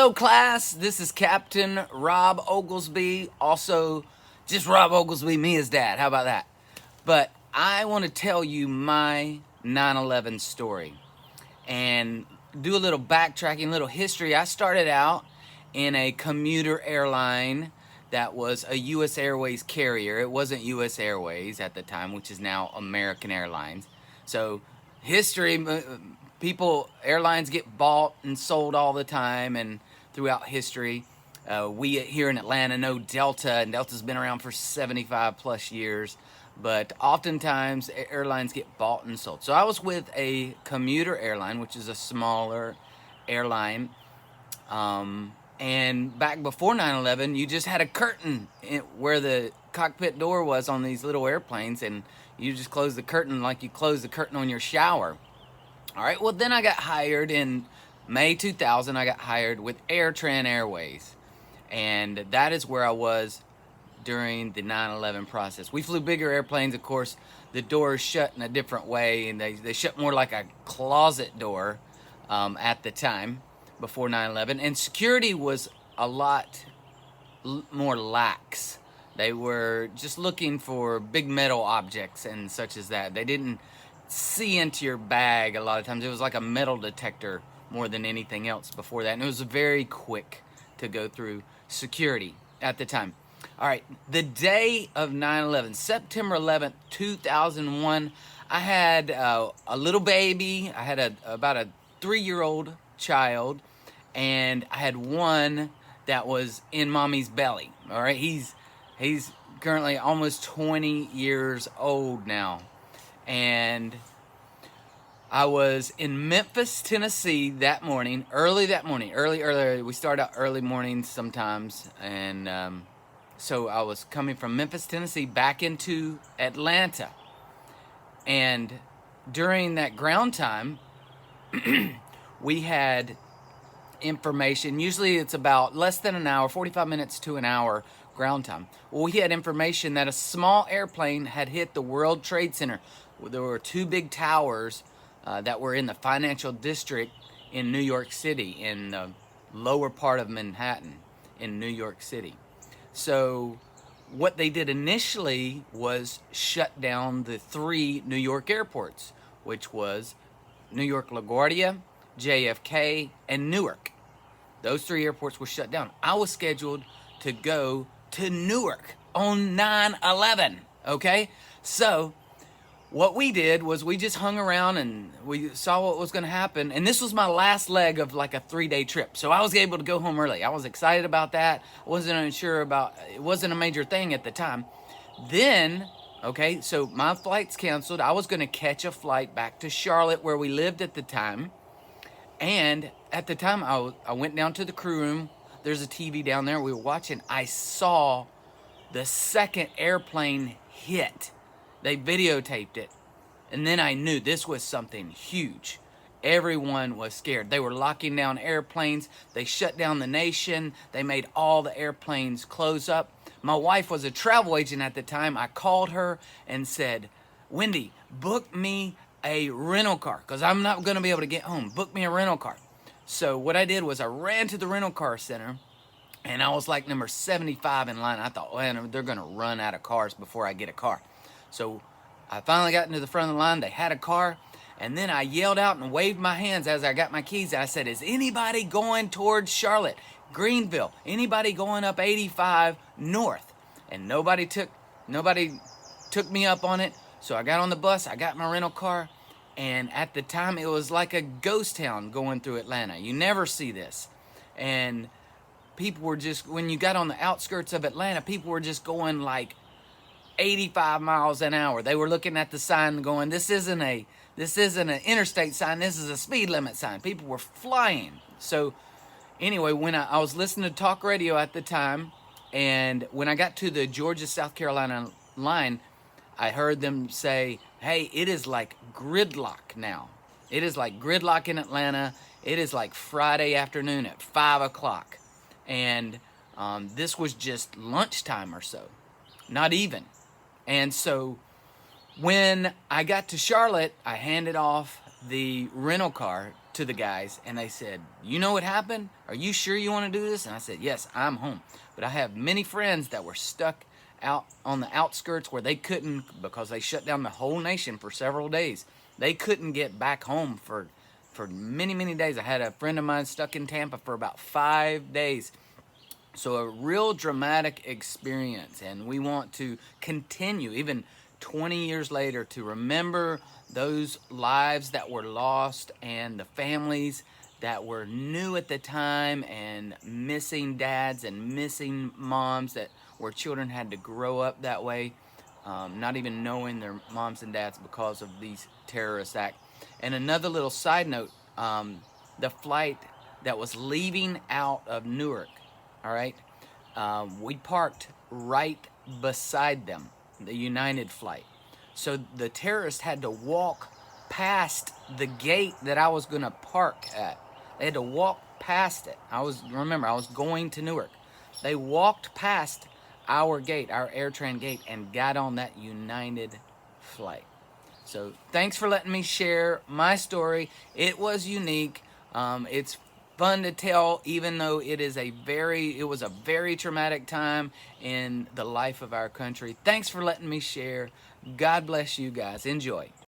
Hello, class. This is Captain Rob Oglesby. Also, just Rob Oglesby, me as dad. How about that? But I want to tell you my 9/11 story and do a little backtracking, a little history. I started out in a commuter airline that was a U.S. Airways carrier. It wasn't U.S. Airways at the time, which is now American Airlines. So, history, airlines get bought and sold all the time and throughout history. We here in Atlanta know Delta, and Delta's been around for 75 plus years. But oftentimes airlines get bought and sold. So I was with a commuter airline, which is a smaller airline. And back before 9/11, you just had a curtain where the cockpit door was on these little airplanes, and you just close the curtain like you close the curtain on your shower. All right, well, then I got hired in May 2000. I got hired with AirTran Airways, and that is where I was during the 9/11 process. We flew bigger airplanes, of course. The doors shut in a different way, and they shut more like a closet door at the time before 9/11. And security was a lot more lax. They were just looking for big metal objects and such as that. They didn't see into your bag a lot of times. It was like a metal detector more than anything else before that. And it was very quick to go through security at the time. All right, the day of 9/11, September 11th, 2001, I had a little baby. I had about a 3-year-old child, and I had one that was in mommy's belly. All right, he's currently almost 20 years old now, and I was in Memphis, Tennessee that morning, early. We start out early mornings sometimes, and so I was coming from Memphis, Tennessee, back into Atlanta. And during that ground time, we had information. Usually it's about less than an hour, 45 minutes to an hour ground time. Well, we had information that a small airplane had hit the World Trade Center. There were 2 big towers that were in the financial district in New York City, in the lower part of Manhattan in New York City. So what they did initially was shut down the 3 New York airports, which was New York LaGuardia, JFK, and Newark. Those 3 airports were shut down. I was scheduled to go to Newark on 9/11, okay? So what we did was we just hung around and we saw what was going to happen. And this was my last leg of like a 3-day trip. So I was able to go home early. I was excited about that. I wasn't unsure about, it wasn't a major thing at the time. Then, okay, so my flight's canceled. I was going to catch a flight back to Charlotte where we lived at the time. And at the time I went down to the crew room. There's a TV down there. We were watching. I saw the second airplane hit. They videotaped it, and then I knew this was something huge. Everyone was scared. They were locking down airplanes. They shut down the nation. They made all the airplanes close up. My wife was a travel agent at the time. I called her and said, Wendy, book me a rental car because I'm not going to be able to get home. Book me a rental car. So what I did was I ran to the rental car center, and I was like number 75 in line. I thought, man, they're going to run out of cars before I get a car. So I finally got into the front of the line. They had a car. And then I yelled out and waved my hands as I got my keys. I said, is anybody going towards Charlotte, Greenville? Anybody going up 85 north? And nobody took me up on it. So I got on the bus. I got my rental car. And at the time, it was like a ghost town going through Atlanta. You never see this. And people were just, when you got on the outskirts of Atlanta, people were just going like 85 miles an hour. They were looking at the sign going, this isn't an interstate sign, this is a speed limit sign. People were flying. So anyway, when I was listening to talk radio at the time, and when I got to the Georgia-South Carolina line, I heard them say, hey, it is like gridlock now. It is like gridlock in Atlanta. It is like Friday afternoon at 5 o'clock. And this was just lunchtime or so, not even. And so when I got to Charlotte, I handed off the rental car to the guys, and they said, you know what happened? Are you sure you want to do this? And I said, yes, I'm home. But I have many friends that were stuck out on the outskirts where they couldn't, because they shut down the whole nation for several days. They couldn't get back home for many, many days. I had a friend of mine stuck in Tampa for about 5 days. So a real dramatic experience, and we want to continue, even 20 years later, to remember those lives that were lost and the families that were new at the time and missing dads and missing moms, that where children had to grow up that way, not even knowing their moms and dads because of these terrorist acts. And another little side note, the flight that was leaving out of Newark, all right, we parked right beside them, the United flight. So the terrorists had to walk past the gate that I was going to park at. They had to walk past it. Remember, I was going to Newark. They walked past our gate, our AirTran gate, and got on that United flight. So thanks for letting me share my story. It was unique. It's fun to tell, even though it was a very traumatic time in the life of our country. Thanks for letting me share. God bless you guys. Enjoy.